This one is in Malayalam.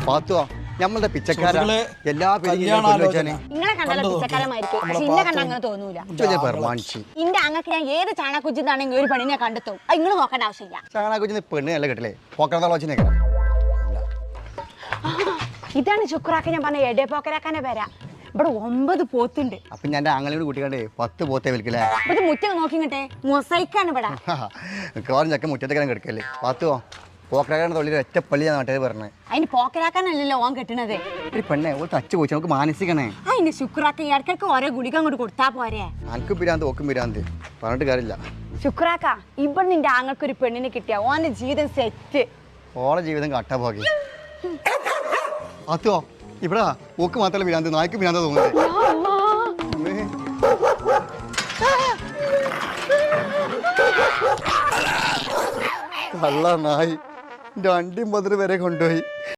പാത്തുവാ നമ്മളുടെ പിച്ചക്കാരാ എല്ലാ നിങ്ങളെ കണ്ടാലും പിച്ചക്കാരമായിരിക്കും. ഇന്നെ കണ്ട അങ്ങനെ തോന്നൂല. ഇന്റെ അങ്ങക്ക് ഞാൻ ഏത് ചാണാക്കുജിന്നാണെങ്കിൽ ഒരു പെണ്ണിനെ കണ്ടെത്തും. അത് നിങ്ങൾ നോക്കേണ്ട ആവശ്യമില്ല. ചാണാക്കുജിന്ന് പെണ്ണ് അല്ല കിട്ടില്ലേ പോക്കറ. ഇതാണ് ശുക്രാക്ക ഞാൻ പറഞ്ഞ എടേ പോക്കരാക്കാന്റെ പേരാ. ഇവിടെ 9 പോത്തുണ്ട്. അപ്പൊ ഞാൻ ആങ്ങളോട് കൂട്ടിക്കണ്ടേ 10 പോത്തേ വിൽക്കില്ലേ. ഇത് മുറ്റം നോക്കിങ്ങട്ടെ മൊസൈക്കാണ് ഇവിടെ. മിക്കവാറും ചക്ക മുറ്റത്തേക്കാൻ കിടക്കല്ലേ. പാത്തുവോ പോക്കരാക്കാൻ്റെ തൊള്ളിൽ ഒറ്റ പള്ളി ഞാൻ നാട്ടുകാർ പറഞ്ഞേ. അതിന് പോക്കരാക്കാനല്ലല്ലോ ഓൻ കെട്ടണത്. ഒരു പെണ്ണെ ഒരു തച്ച് പോയി നമുക്ക് മാനസികണേ. അതിന് ശുക്രാക്ക ഇടയ്ക്കിടയ്ക്ക് ഓരോ ഗുളിക അങ്ങോട്ട് കൊടുത്താ പോരെ. അനക്കും പിരാന്ത് ഓക്കും പിരാന്ത് പറഞ്ഞിട്ട് കാര്യമില്ല. ശുക്രാക്ക ഇവിടെ നിന്റെ ആങ്ങൾക്കൊരു പെണ്ണിനെ കിട്ടിയ ഓന്റെ ജീവിതം സെറ്റ്. ഓളെ ജീവിതം കട്ടാ പോകി. പാത്തുവോ ഇവിടെ ഓക്ക് മാത്രമല്ല പിരാന്ത് നായ്ക്ക് പിരാന്ത തോന്നുന്നത്. കള്ള നായി 2 മുതൽ വരെ കൊണ്ടുപോയി.